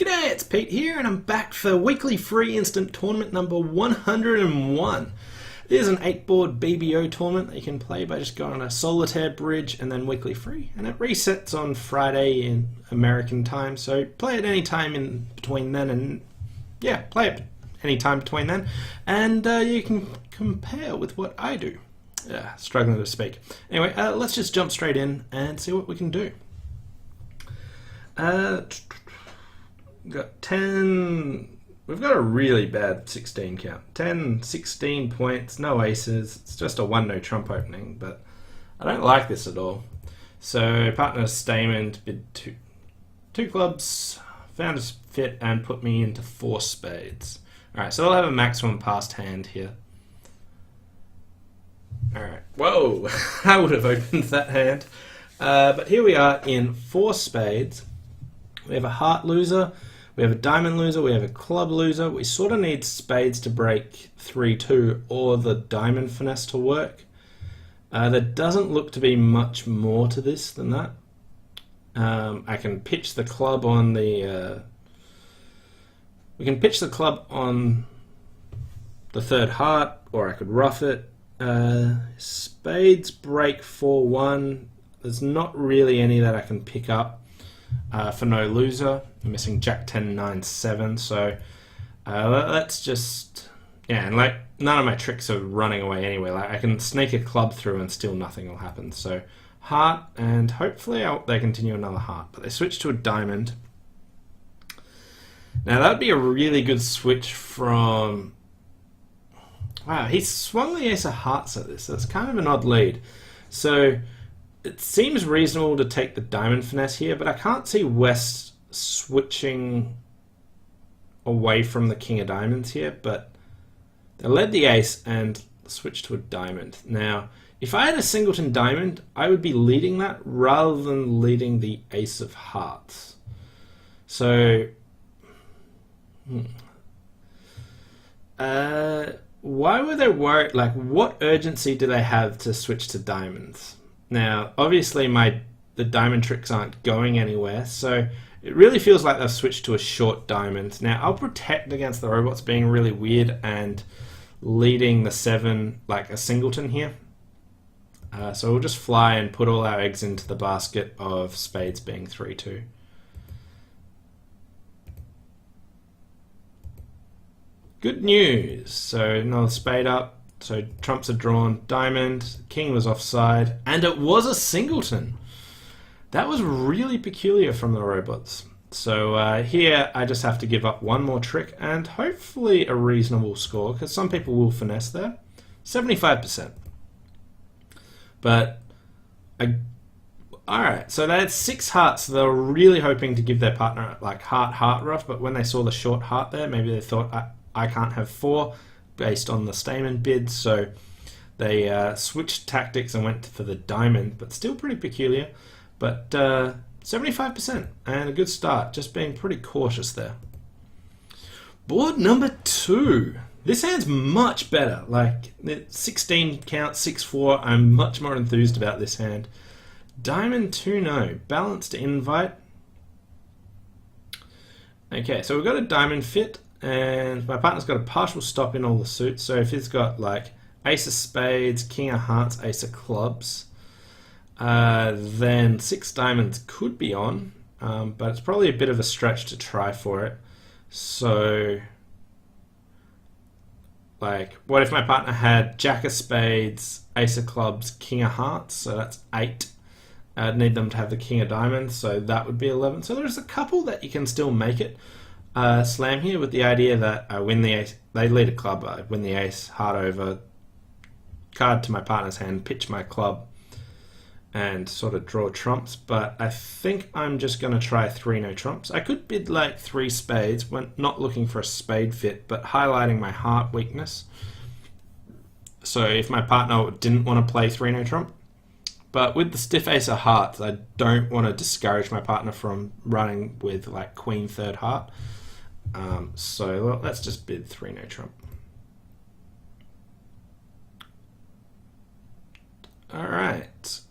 G'day, it's Pete here, and I'm back for weekly free instant tournament number 101. It is an 8-board BBO tournament that you can play by just going on a solitaire bridge and then weekly free, and it resets on Friday in American time, so play it any time in between then and play it any time between then, and you can compare with what I do. Struggling to speak. Anyway, let's just jump straight in and see what we can do. Got 10. We've got a really bad 16 count. 10, 16 points, no aces. It's just a 1-no trump opening, but I don't like this at all. So partner Stamen bid two clubs, found a fit, and put me into 4 spades. Alright, so I'll have a maximum passed hand here. Alright, whoa! I would have opened that hand. But here we are in 4 spades. We have a heart loser, we have a diamond loser, we have a club loser. We sort of need spades to break 3-2 or the diamond finesse to work. There doesn't look to be much more to this than that. I can pitch the club on the... we can pitch the club on the third heart, or I could rough it. Spades break 4-1. There's not really any that I can pick up. For no loser, I'm missing Jack 10, 9, 7. So let's just and like none of my tricks are running away anyway. Like I can sneak a club through and still nothing will happen. So heart, and hopefully they continue another heart, but they switch to a diamond. Now that'd be a really good switch from. Wow, he swung the ace of hearts at this. That's kind of an odd lead. So it seems reasonable to take the diamond finesse here, but I can't see West switching away from the king of diamonds here, but they led the ace and switched to a diamond. Now, if I had a singleton diamond, I would be leading that rather than leading the ace of hearts. So, why were they worried? Like, what urgency do they have to switch to diamonds? Now, obviously the diamond tricks aren't going anywhere, so it really feels like they've switched to a short diamond. Now, I'll protect against the robots being really weird and leading the 7 like a singleton here. So we'll just fly and put all our eggs into the basket of spades being 3-2. Good news. So another spade up. So trumps are drawn, diamond, king was offside, and it was a singleton. That was really peculiar from the robots. So here I just have to give up one more trick and hopefully a reasonable score, because some people will finesse there. 75%. But, alright, so they had 6 hearts, so they were really hoping to give their partner like heart rough, but when they saw the short heart there, maybe they thought, I can't have 4. Based on the Stamen bid, so they switched tactics and went for the diamond, but still pretty peculiar. But 75% and a good start, just being pretty cautious there. Board number 2. This hand's much better. Like 16 count, 6-4. I'm much more enthused about this hand. Diamond 2-no, balanced invite. Okay, so we've got a diamond fit. And my partner's got a partial stop in all the suits, so if he's got like ace of spades, king of hearts, ace of clubs, then 6 diamonds could be on, but it's probably a bit of a stretch to try for it. So like, what if my partner had jack of spades, ace of clubs, king of hearts, so that's 8. I'd need them to have the king of diamonds, so that would be 11. So there's a couple that you can still make it. Slam here with the idea that I win the ace. They lead a club, I win the ace, heart over, card to my partner's hand, pitch my club, and sort of draw trumps. But I think I'm just going to try 3-no trumps. I could bid like 3 spades, when not looking for a spade fit, but highlighting my heart weakness. So if my partner didn't want to play 3-no trump, but with the stiff ace of hearts, I don't want to discourage my partner from running with like queen 3rd heart. So let's just bid 3-no trump. Alright.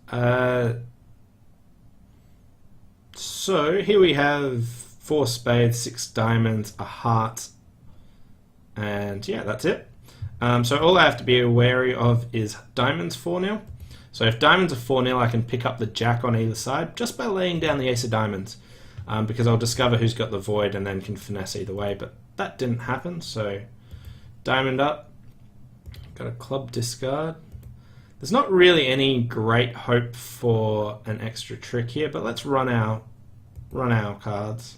So here we have 4 spades, 6 diamonds, a heart, and yeah, that's it. So all I have to be wary of is diamonds 4-0. So if diamonds are 4-0, I can pick up the jack on either side just by laying down the ace of diamonds, because I'll discover who's got the void and then can finesse either way, but that didn't happen, so diamond up, got a club discard. There's not really any great hope for an extra trick here, but let's run our cards.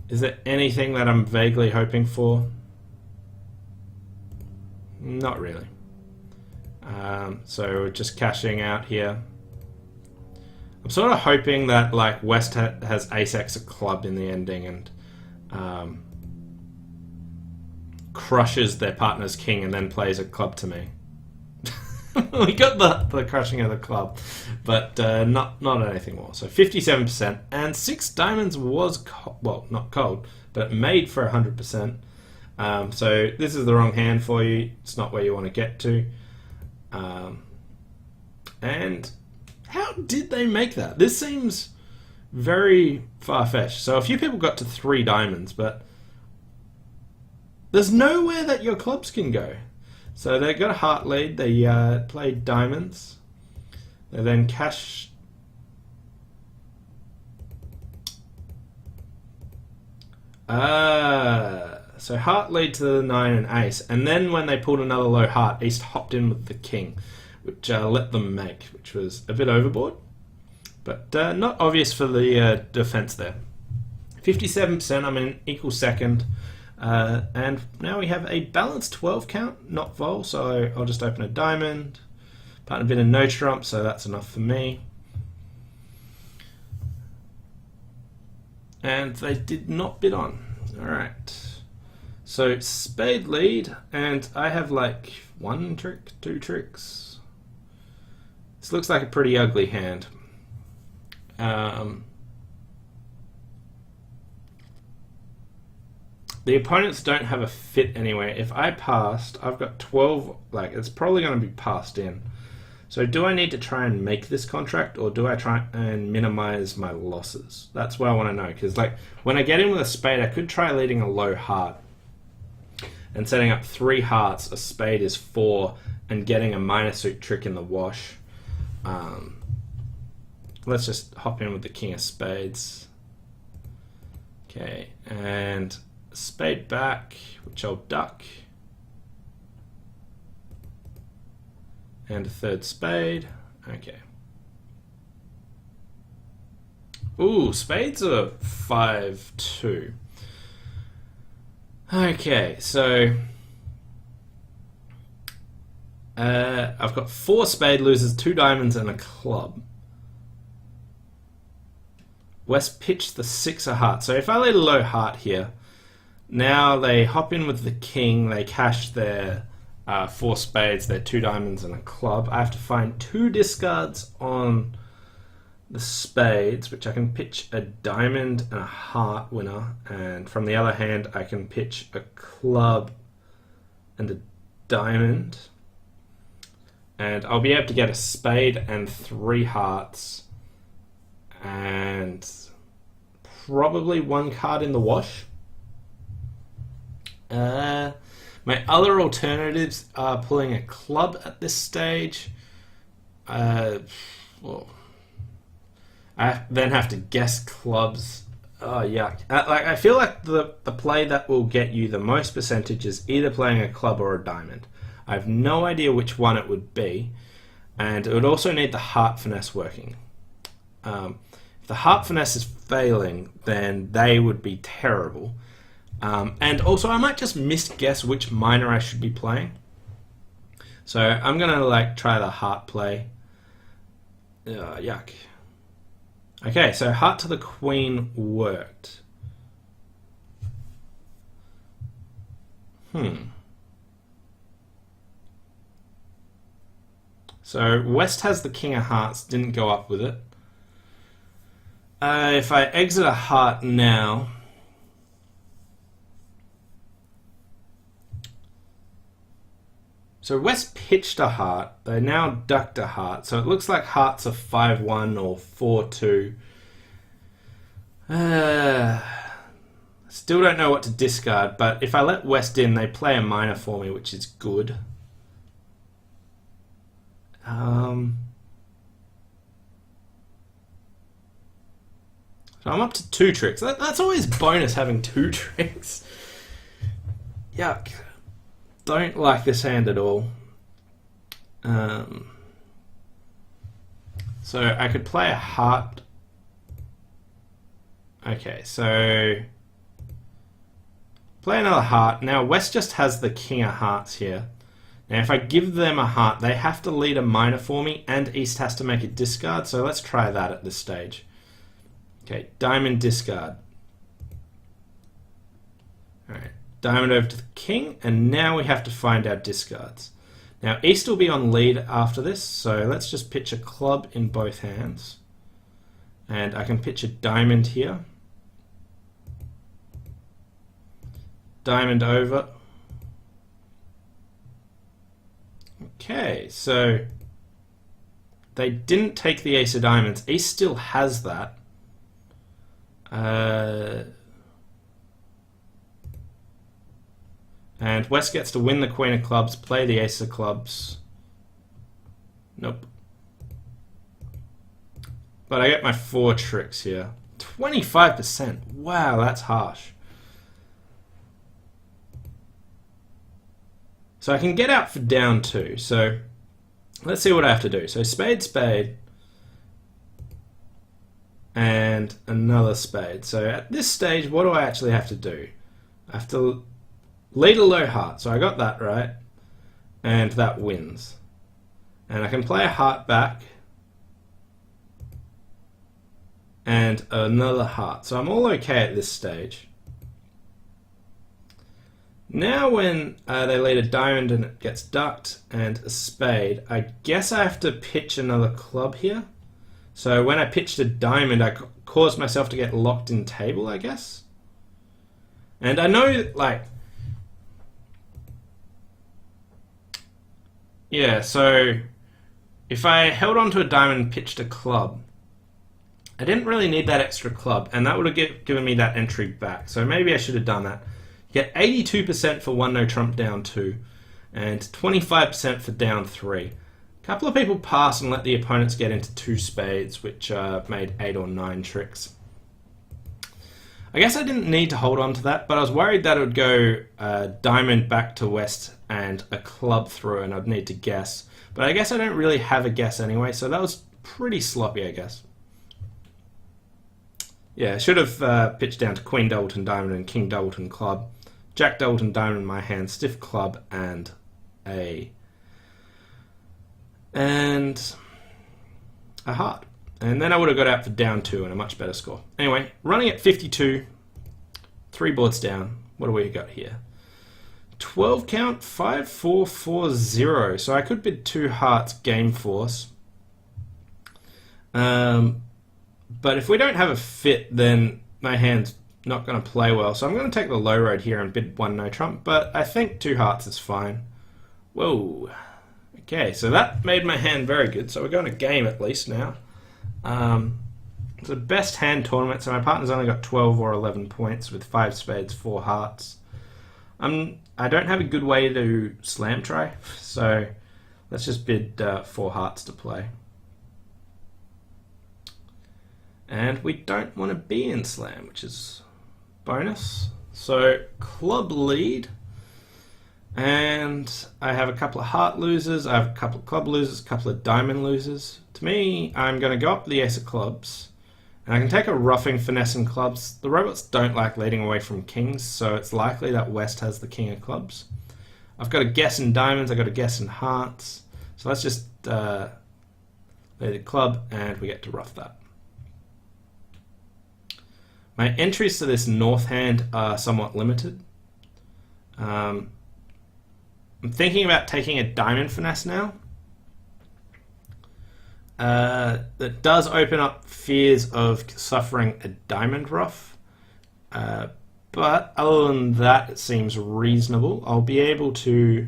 Is there anything that I'm vaguely hoping for? Not really. So we're just cashing out here. I'm sort of hoping that like West has ace-x a club in the ending and crushes their partner's king and then plays a club to me. We got the crushing of the club, but not anything more. So 57%, and 6 diamonds was well, not cold, but it made for 100%. So this is the wrong hand for you. It's not where you want to get to. And how did they make that? This seems very far-fetched. So a few people got to 3 diamonds, but there's nowhere that your clubs can go. So they got a heart lead, they played diamonds, they then cashed. So heart lead to the 9 and ace, and then when they pulled another low heart, East hopped in with the king, which let them make, which was a bit overboard, but not obvious for the defense there. 57%, I'm in equal second. And now we have a balanced 12 count, not vol, so I'll just open a diamond. Partner bid a no trump, so that's enough for me. And they did not bid on. Alright. So spade lead, and I have like 1 trick, 2 tricks. This looks like a pretty ugly hand. The opponents don't have a fit anywhere. If I passed, I've got 12, like, it's probably going to be passed in. So do I need to try and make this contract, or do I try and minimize my losses? That's what I want to know, because, like, when I get in with a spade, I could try leading a low heart and setting up 3 hearts, a spade is 4, and getting a minor suit trick in the wash. Let's just hop in with the king of spades. Okay, and spade back, which I'll duck, and a 3rd spade. Okay. Ooh, spades are 5-2. Okay, so I've got 4 spade losers, 2 diamonds, and a club. West pitched the 6 of hearts. So if I lead a low heart here, now they hop in with the king, they cash their 4 spades, their 2 diamonds and a club. I have to find 2 discards on the spades, which I can pitch a diamond and a heart winner, and from the other hand I can pitch a club and a diamond, and I'll be able to get a spade and 3 hearts and probably 1 card in the wash. My other alternatives are pulling a club at this stage. Well, I then have to guess clubs. Oh, yuck. I feel like the play that will get you the most percentage is either playing a club or a diamond. I have no idea which one it would be, and it would also need the heart finesse working. If the heart finesse is failing, then they would be terrible. And also I might just misguess which minor I should be playing. So I'm gonna like try the heart play. Yuck. Okay, so heart to the queen worked. So West has the king of hearts, didn't go up with it. If I exit a heart now, So West pitched a heart. They now ducked a heart. So it looks like hearts are 5-1 or 4-2. Still don't know what to discard, but if I let West in, they play a minor for me, which is good. So I'm up to 2 tricks. That's always bonus, having 2 tricks. Yuck. Don't like this hand at all. So I could play a heart. Okay, so play another heart. Now West just has the king of hearts here. Now if I give them a heart, they have to lead a minor for me, and East has to make a discard, so let's try that at this stage. Okay, diamond discard. Alright, diamond over to the king, and now we have to find our discards. Now East will be on lead after this, so let's just pitch a club in both hands. And I can pitch a diamond here. Diamond over. Okay, so they didn't take the ace of diamonds. East still has that. And West gets to win the queen of clubs, play the ace of clubs. Nope. But I get my 4 tricks here. 25%. Wow, that's harsh. So I can get out for down 2. So let's see what I have to do. So spade, spade, and another spade. So at this stage, what do I actually have to do? I have to lead a low heart. So I got that right. And that wins. And I can play a heart back. And another heart. So I'm all okay at this stage. Now when they lead a diamond and it gets ducked and a spade, I guess I have to pitch another club here. So when I pitched a diamond, I caused myself to get locked in table, I guess. And I know, like... Yeah, so if I held on to a diamond and pitched a club, I didn't really need that extra club, and that would have given me that entry back. So maybe I should have done that. You get 82% for 1 no trump down 2, and 25% for down 3. A couple of people pass and let the opponents get into 2 spades, which made 8 or 9 tricks. I guess I didn't need to hold on to that, but I was worried that it would go diamond back to West and a club through, and I'd need to guess. But I guess I don't really have a guess anyway, so that was pretty sloppy, I guess. Yeah, I should have pitched down to Queen Doubleton Diamond and King Doubleton Club. Jack Doubleton Diamond in my hand, stiff club, and a heart. And then I would have got out for down 2 and a much better score. Anyway, running at 52, 3 boards down. What do we got here? 12 count, 5, 4, 4, 0. So I could bid 2 hearts, game force. But if we don't have a fit, then my hand's not going to play well. So I'm going to take the low road here and bid 1 no trump. But I think 2 hearts is fine. Whoa. Okay, so that made my hand very good. So we're going to game at least now. It's the best hand tournament. So my partner's only got 12 or 11 points with 5 spades, 4 hearts. I don't have a good way to slam try. So let's just bid 4 hearts to play. And we don't want to be in slam, which is bonus. So club lead. And I have a couple of heart losers. I have a couple of club losers, a couple of diamond losers. To me, I'm going to go up the ace of clubs. And I can take a roughing, finesse, and clubs. The robots don't like leading away from kings, so it's likely that West has the king of clubs. I've got a guess in diamonds. I've got a guess in hearts. So let's just lay the club, and we get to rough that. My entries to this north hand are somewhat limited. I'm thinking about taking a diamond finesse now. That does open up fears of suffering a diamond rough. But other than that, it seems reasonable. I'll be able to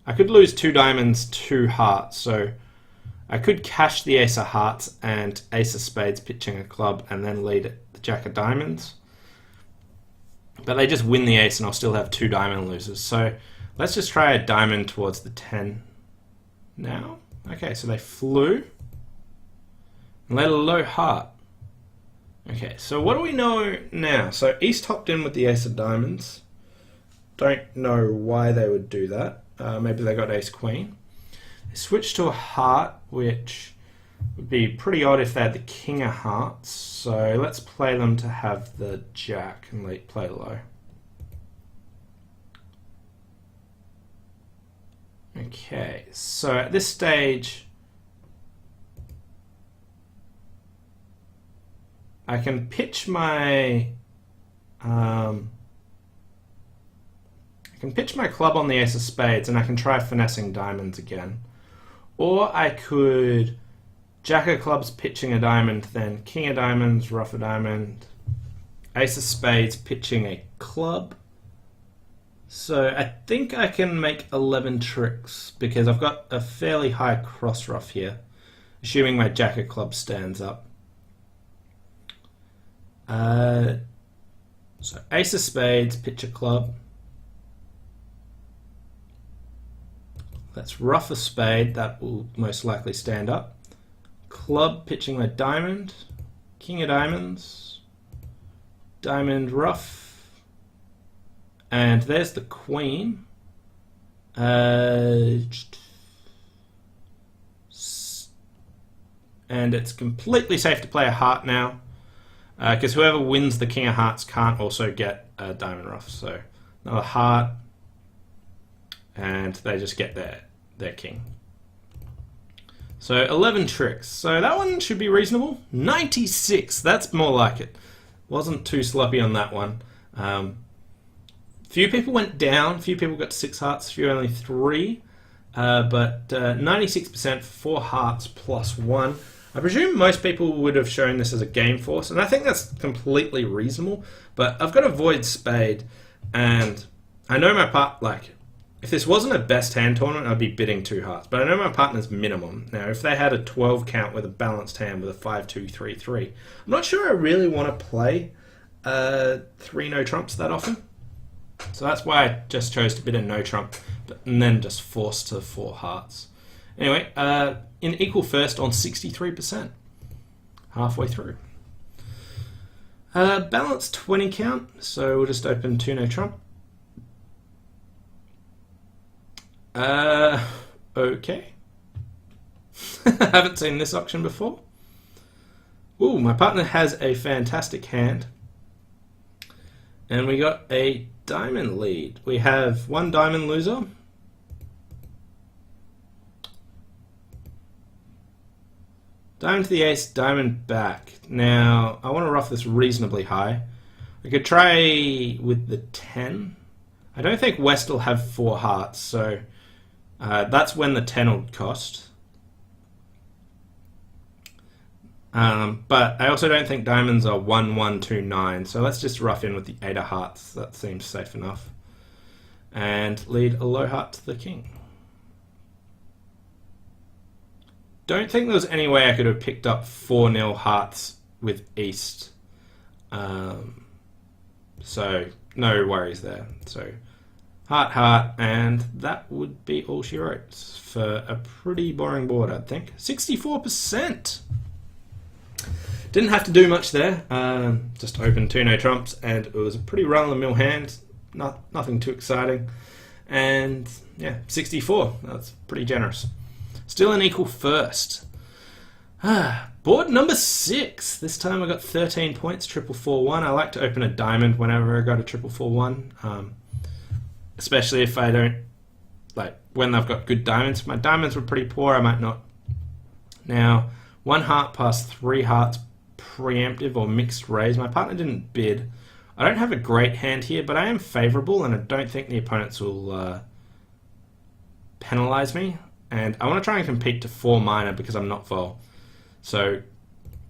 I could lose 2 diamonds, 2 hearts, so I could cash the ace of hearts and ace of spades pitching a club and then lead the jack of diamonds. But they just win the ace and I'll still have 2 diamond losers. So let's just try a diamond towards the 10 now. Okay, so they flew and led a low heart. Okay, so what do we know now? So East hopped in with the ace of diamonds. Don't know why they would do that. Maybe they got ace queen. They switched to a heart, which would be pretty odd if they had the king of hearts. So let's play them to have the jack and play low. Okay, so at this stage, I can pitch my club on the ace of spades and I can try finessing diamonds again. Or I could jack of clubs pitching a diamond, then king of diamonds, rough a diamond, ace of spades pitching a club. So I think I can make 11 tricks because I've got a fairly high cross rough here, assuming my jack of clubs stands up. So ace of spades, pitch a club. Let's rough a spade, that will most likely stand up. Club pitching a diamond, king of diamonds, diamond rough, and there's the queen. And it's completely safe to play a heart now, because whoever wins the king of hearts can't also get a diamond rough. So another heart, and they just get their king. So 11 tricks. So that one should be reasonable. 96, that's more like it. Wasn't too sloppy on that one. Few people went down, few people got 6 hearts, few only 3. But 96%, 4 hearts plus 1. I presume most people would have shown this as a game force, and I think that's completely reasonable. But I've got a void spade, and I know my part, like, if this wasn't a best hand tournament, I'd be bidding 2 hearts. But I know my partner's minimum. Now, if they had a 12 count with a balanced hand with a 5-2-3-3, I'm not sure I really want to play 3 no trumps that often. So that's why I just chose to bid a no trump, and then just forced to 4 hearts. Anyway, in equal first on 63%, halfway through. Balanced 20 count, so we'll just open 2 no trump. Okay. I haven't seen this auction before. Ooh, my partner has a fantastic hand. And we got a diamond lead. We have 1 diamond loser. Diamond to the ace, diamond back. Now, I want to rough this reasonably high. I could try with the 10. I don't think West will have 4 hearts, so that's when the 10 will cost. But I also don't think diamonds are 1-1-2-9, so let's just rough in with the 8 of hearts. That seems safe enough. And lead a low heart to the king. Don't think there was any way I could have picked up 4-0 hearts with East. So no worries there. So heart, heart, and that would be all she wrote for a pretty boring board, I think. 64%. Didn't have to do much there. Just opened 2 no trumps, and it was a pretty run-of-the-mill hand. Nothing too exciting. And yeah, 64. That's pretty generous. Still an equal first. Board number 6. This time I got 13 points, 441. I like to open a diamond whenever I got a 441. Especially if I don't, like, when I've got good diamonds. If my diamonds were pretty poor, I might not. Now, 1 heart past 3 hearts, preemptive or mixed raise. My partner didn't bid. I don't have a great hand here, but I am favourable, and I don't think the opponents will penalise me. And I want to try and compete to 4 minor because I'm not vol. So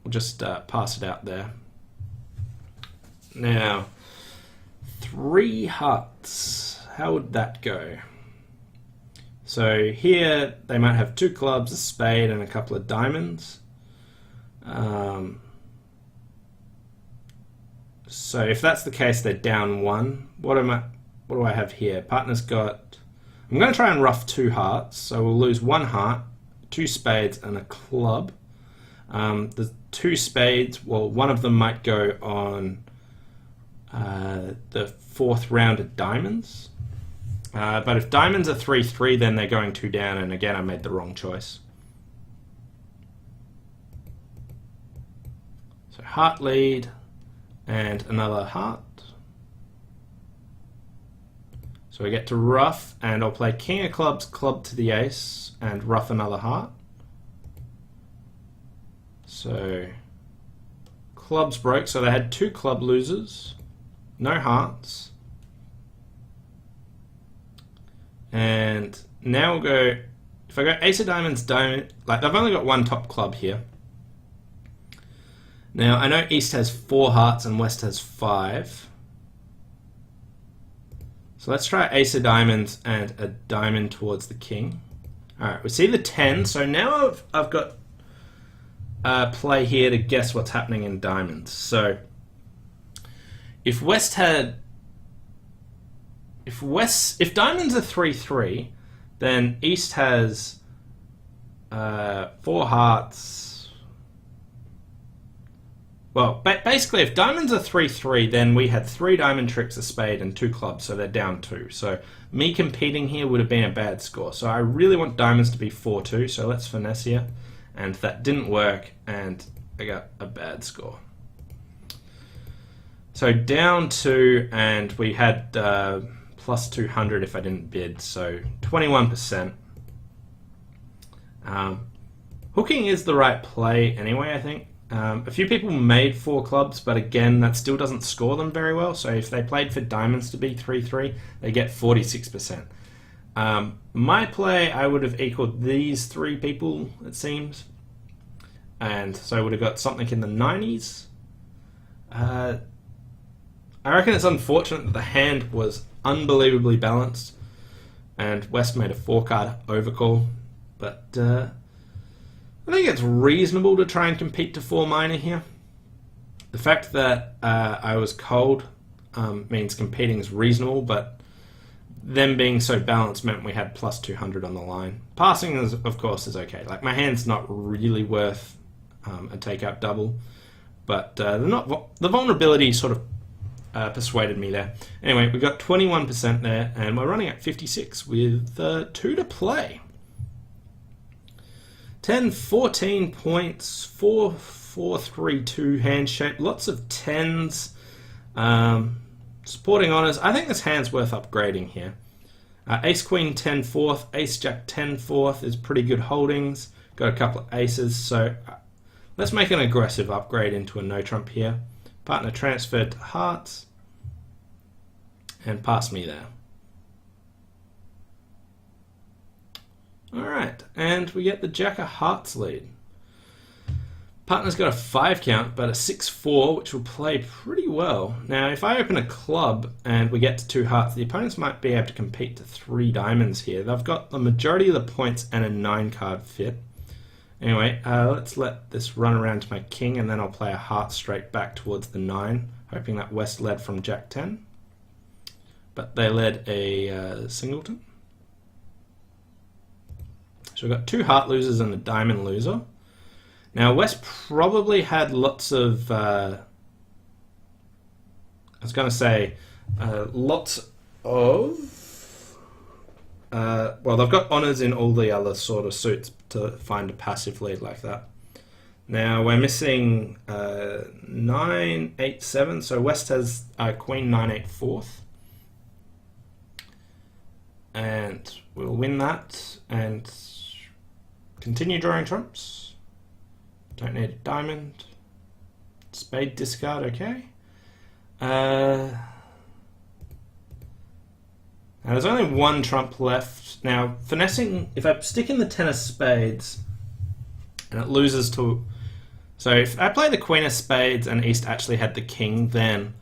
we'll just pass it out there. Now, 3 hearts. How would that go? So here they might have 2 clubs, a spade, and a couple of diamonds. So if that's the case, they're down 1. What do I have here? Partner's got... I'm going to try and ruff 2 hearts, so we'll lose 1 heart, 2 spades, and a club. The 2 spades, well, one of them might go on the 4th round of diamonds. But if diamonds are 3-3, then they're going 2 down, and again, I made the wrong choice. So heart lead, and another heart. So we get to ruff, and I'll play king of clubs, club to the ace, and ruff another heart. So clubs broke, so they had 2 club losers, no hearts. And now we'll go, if I go ace of diamonds, diamond, like I've only got 1 top club here. Now I know East has 4 hearts and West has 5. So let's try ace of diamonds and a diamond towards the king. Alright, we see the 10, so now I've got play here to guess what's happening in diamonds. So if West had... If diamonds are 3-3, then East has 4 hearts. Well, basically, if diamonds are 3-3, then we had 3 diamond tricks, a spade, and 2 clubs, so they're down 2. So me competing here would have been a bad score. So I really want diamonds to be 4-2, so let's finesse here. And that didn't work, and I got a bad score. So down 2, and we had plus 200 if I didn't bid, so 21%. Hooking is the right play anyway, I think. A few people made 4 clubs, but again, that still doesn't score them very well. So if they played for diamonds to be 3-3, they get 46%. My play, I would have equaled these 3 people, it seems. And so I would have got something in the 90s. I reckon it's unfortunate that the hand was unbelievably balanced, and West made a 4-card overcall. But I think it's reasonable to try and compete to 4 minor here. The fact that I was cold means competing is reasonable, but them being so balanced meant we had plus 200 on the line. Passing, of course, is okay. Like, my hand's not really worth a take-out double, but the vulnerability sort of persuaded me there. Anyway, we got 21% there, and we're running at 56 with 2 to play. 10, 14 points, 4, 4, 3, 2 hand shape, lots of 10s. Supporting honors. I think this hand's worth upgrading here. Ace Queen 10 4th, Ace Jack 10 4th is pretty good holdings. Got a couple of aces, so let's make an aggressive upgrade into a no trump here. Partner transferred to hearts and pass me there. Alright, and we get the Jack of Hearts lead. Partner's got a 5 count, but a 6-4, which will play pretty well. Now, if I open a club and we get to 2 hearts, the opponents might be able to compete to 3 diamonds here. They've got the majority of the points and a 9-card fit. Anyway, let's let this run around to my king, and then I'll play a heart straight back towards the 9, hoping that West led from Jack 10. But they led a singleton. So we've got 2 heart losers and a diamond loser. Now, West probably had lots of, I was going to say, lots of, well, they've got honors in all the other sort of suits to find a passive lead like that. Now, we're missing 9, 8, 7, so West has Queen 9, 8, 4th. And we'll win that and continue drawing trumps. Don't need a diamond. Spade discard, okay. Now there's only 1 trump left. Now, finessing, if I stick in the 10 of spades and it loses to... So if I play the Queen of Spades and East actually had the King, then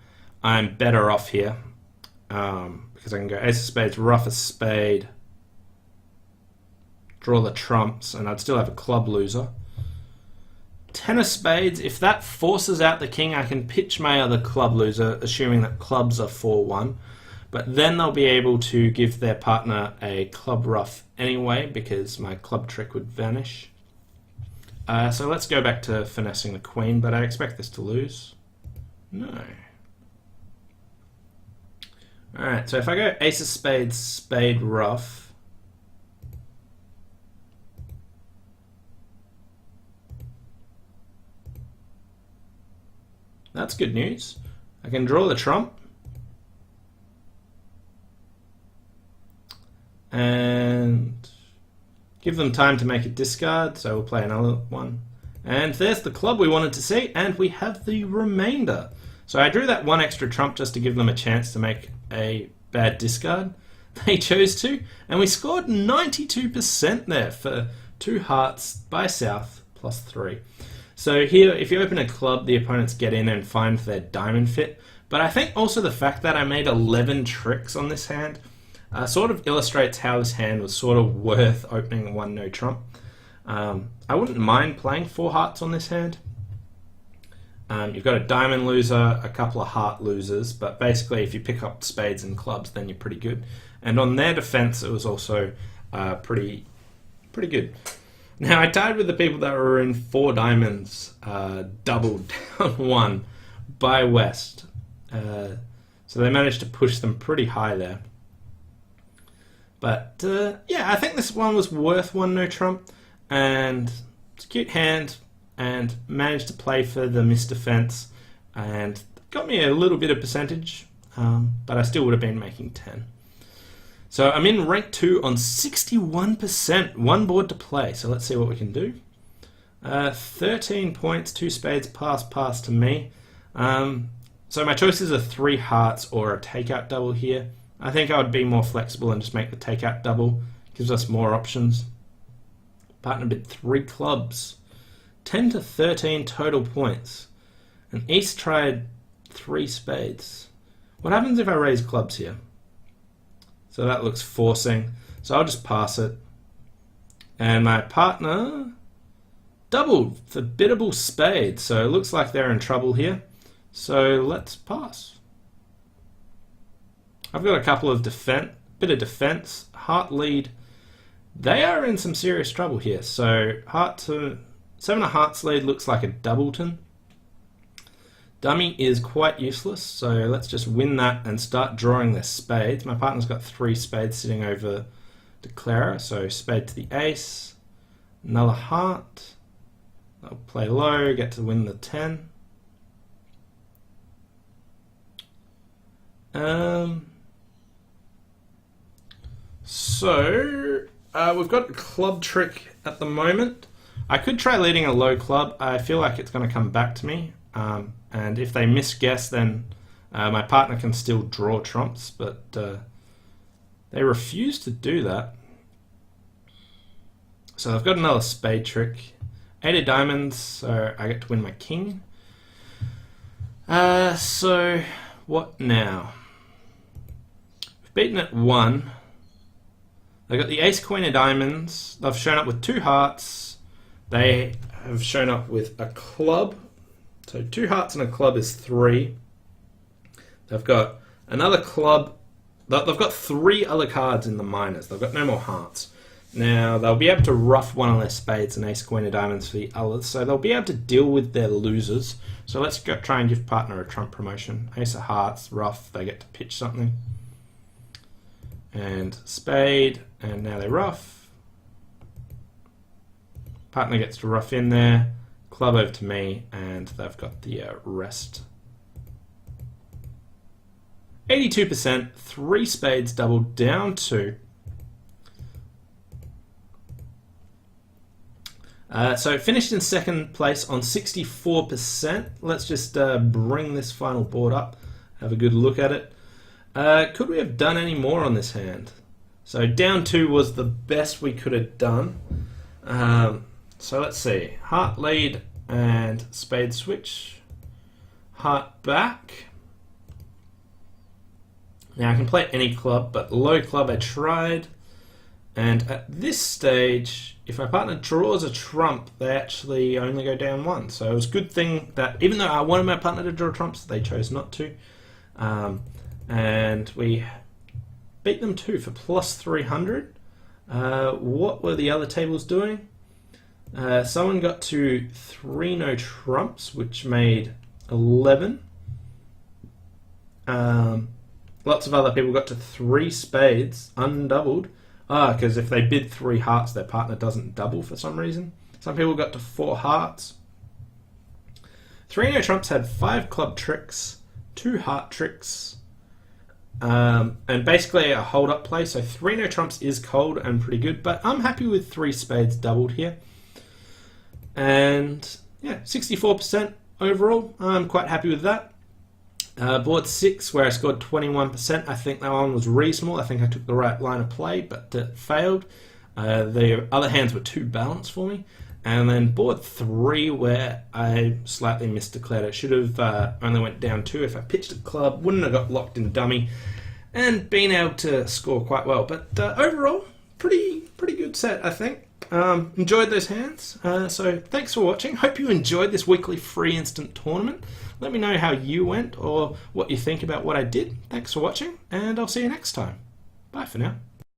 I'm better off here. Because I can go Ace of Spades, Ruff a Spade, draw the trumps, and I'd still have a club loser. 10 of spades, if that forces out the king, I can pitch my other club loser, assuming that clubs are 4-1. But then they'll be able to give their partner a club ruff anyway, because my club trick would vanish. So let's go back to finessing the queen, but I expect this to lose. No. Alright, so if I go ace of spades, spade ruff, that's good news. I can draw the trump. And give them time to make a discard, so we'll play another one. And there's the club we wanted to see, and we have the remainder. So I drew that one extra trump just to give them a chance to make a bad discard. They chose to, and we scored 92% there for 2 hearts by South plus 3. So here, if you open a club, the opponents get in and find their diamond fit. But I think also the fact that I made 11 tricks on this hand sort of illustrates how this hand was sort of worth opening 1 no trump. I wouldn't mind playing 4 hearts on this hand. You've got a diamond loser, a couple of heart losers, but basically if you pick up spades and clubs, then you're pretty good. And on their defense, it was also pretty good. Now, I tied with the people that were in 4 diamonds, doubled down 1 by West. So they managed to push them pretty high there. But yeah, I think this one was worth 1 no trump, and it's a cute hand, and managed to play for the misdefense, and got me a little bit of percentage, but I still would have been making 10. So I'm in rank 2 on 61%, 1 board to play, so let's see what we can do. 13 points, 2 spades, pass to me. So my choices are 3 hearts or a takeout double here. I think I would be more flexible and just make the takeout double. Gives us more options. Partner bid 3 clubs. 10 to 13 total points. And East tried 3 spades. What happens if I raise clubs here? So that looks forcing. So I'll just pass it. And my partner doubled for biddable spades. So it looks like they're in trouble here. So let's pass. I've got a couple of bit of defense, heart lead. They are in some serious trouble here. So 7 of hearts lead looks like a doubleton. Dummy is quite useless, so let's just win that and start drawing their spades. My partner's got 3 spades sitting over declarer, so spade to the ace, another heart. I'll play low, get to win the 10. So we've got a club trick at the moment. I could try leading a low club. I feel like it's going to come back to me. And if they misguess, then my partner can still draw trumps, but they refuse to do that. So I've got another spade trick. 8 of diamonds, so I get to win my king. So what now? We've beaten at 1. They've got the ace queen of diamonds. They've shown up with 2 hearts. They have shown up with a club. So 2 hearts and a club is 3. They've got another club. They've got 3 other cards in the minors. They've got no more hearts. Now, they'll be able to ruff one of their spades and ace queen of diamonds for the others. So they'll be able to deal with their losers. So let's go try and give partner a trump promotion. Ace of hearts, ruff. They get to pitch something. And spade. And now they ruff. Partner gets to ruff in there. Club over to me, and they've got the rest. 82%, 3 spades doubled down 2. So finished in second place on 64%. Let's just bring this final board up, have a good look at it. Could we have done any more on this hand? So down 2 was the best we could have done. So let's see. Heart lead and spade switch. Heart back. Now I can play any club, but low club I tried. And at this stage, if my partner draws a trump, they actually only go down 1. So it was a good thing that even though I wanted my partner to draw trumps, they chose not to. And we beat them too for plus 300. What were the other tables doing? Someone got to 3 no trumps, which made 11. Lots of other people got to 3 spades, undoubled. Because if they bid 3 hearts, their partner doesn't double for some reason. Some people got to 4 hearts. 3 no trumps had 5 club tricks, 2 heart tricks, and basically a hold-up play. So 3 no trumps is cold and pretty good, but I'm happy with 3 spades doubled here. And yeah, 64% overall. I'm quite happy with that. Board 6, where I scored 21%. I think that one was reasonable. I think I took the right line of play, but it failed. The other hands were too balanced for me. And then board 3, where I slightly misdeclared. It should have only went down 2 if I pitched a club. Wouldn't have got locked in dummy and been able to score quite well. But overall, pretty good set, I think. Enjoyed those hands. So thanks for watching. Hope you enjoyed this weekly free instant tournament. Let me know how you went or what you think about what I did. Thanks for watching, and I'll see you next time. Bye for now.